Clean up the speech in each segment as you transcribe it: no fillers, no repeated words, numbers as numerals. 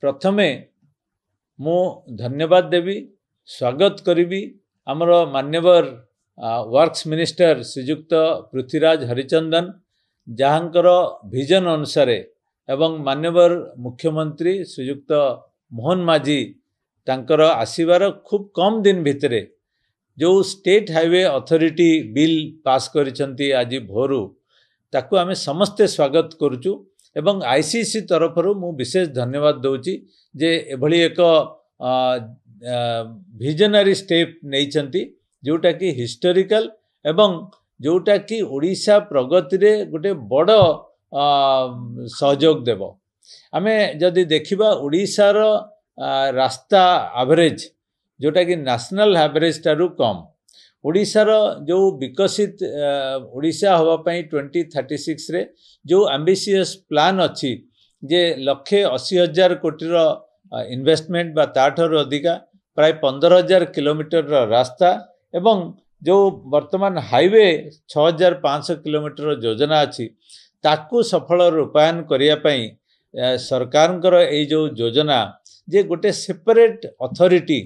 प्रथमे मु धन्यवाद देवी स्वागत करी आमर मान्यवर वर्क्स मिनिस्टर श्रीयुक्त पृथ्वीराज हरिचंदन जहाँकर विजन अनुसार एवं मान्यवर मुख्यमंत्री श्रीयुक्त मोहन माझी तांकर आसीबार खूब कम दिन भितरे जो state highway authority bill pass करिसंती आज भोरु ताकू आमे समस्ते स्वागत करूचु एवं आईसीसी तरफरु मु विशेष धन्यवाद दउची जे एभली एक विजनरी स्टेप नैचंती जोटा कि हिस्टोरिकल एवं जोटा कि ओडिशा प्रगति रे गोटे बड़ सहयोग देव। आमे जदि देखिबा ओडिशा रो रास्ता एवरेज जोटा कि नेशनल एवरेज टारू कम ओडिशार जो विकसित ओडिशा हवा पई 2036 रे जो एम्बिशियस प्लान अछि जे 1,80,000 कोटी रो इन्वेस्टमेंट बा ताठर अधिका प्राय 15,000 किलोमीटर रो रास्ता एवं जो वर्तमान हाईवे 6,500 किलोमीटर योजना अछि ताकू सफल रूपायन करिया पई सरकारंकर ए जो योजना जे गोटे सेपरेट अथॉरिटी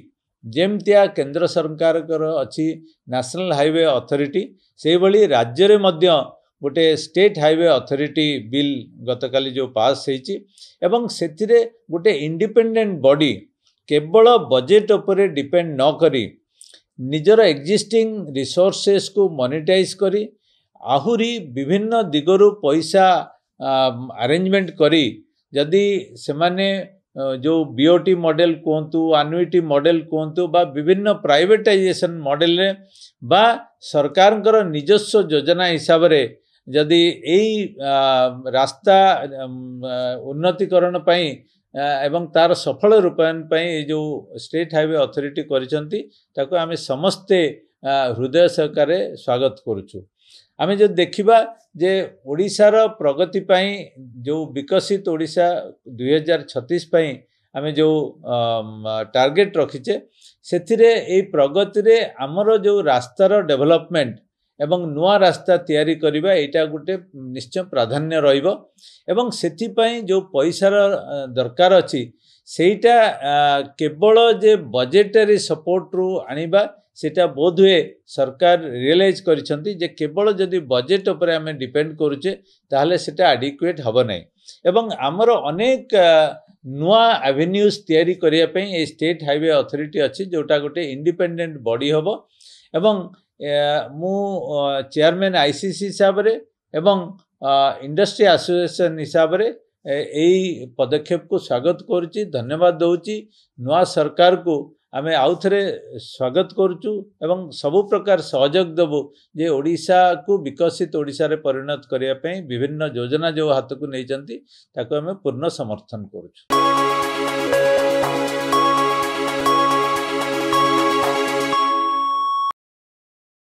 जेमतिया केंद्र सरकार अच्छी नेशनल हाईवे अथॉरिटी से भली राज्य रे मध्य गोटे स्टेट हाईवे अथॉरिटी बिल गतकाली जो पास होईची एवं सेथिरे गोटे इंडिपेंडेंट बॉडी केवल बजेट उपरे डिपेंड न करी निजर एक्जिस्टिंग रिसोर्सेस को मोनेटाइज करी आहुरी विभिन्न दिगरु पैसा अरेंजमेंट करी जदि सेमाने जो बीओटी मॉडल कहतु एनुइटी मॉडल कहतु बा विभिन्न प्राइवेटाइजेशन मॉडल रे बा सरकारंकर निजस्व योजना हिसाब रे जदि एई रास्ता उन्नतिकरण पई एवं तार सफल रूपायन पई जो स्टेट हाईवे अथॉरिटी करिसंती ताको आमे समस्ते हृदय सहकारे स्वागत करूछु। आमे जो देखिबा जे ओडिशार प्रगति पई जो विकसित ओडिशा 2036 पई आमे जो टार्गेट रखिचे सेथिरे ए प्रगति रे हमर जो रास्तार डेवलपमेंट एवं नुआ रास्ता तैयारी करिबा एटा गुटे निश्चय प्राधान्य रहिबो एवं सेथि पई जो पैसार दरकार अछि सेटा केवल जे बजेटरी सपोर्ट रु आनिबा सेटा बोध हुए सरकार रियलाइज करिसंती जे केवल जदि बजेट उपरे हमें डिपेंड करूचे ताहले सेटा एडिक्वेट हबो नै एवं हमर अनेक नुआ एवेन्यूज तैयारी करिया पई ए स्टेट हाईवे अथॉरिटी अछि जोटा गोटे इंडिपेंडेंट बॉडी हबो एवं मु चेयरमैन आईसीसी हिसाब रे एवं इंडस्ट्री एसोसिएशन हिसाब रे एई पदक्षेप को स्वागत करूची धन्यवाद दउची नुआ सरकार को आमे आउथरे स्वागत करूचु एवं सबु प्रकार सहयोग देबु जे ओडिशा को विकसित ओडिशा रे परिणत करिया पई विभिन्न योजना जो हाथ को नै जंती ताको आमे पूर्ण समर्थन करूचु।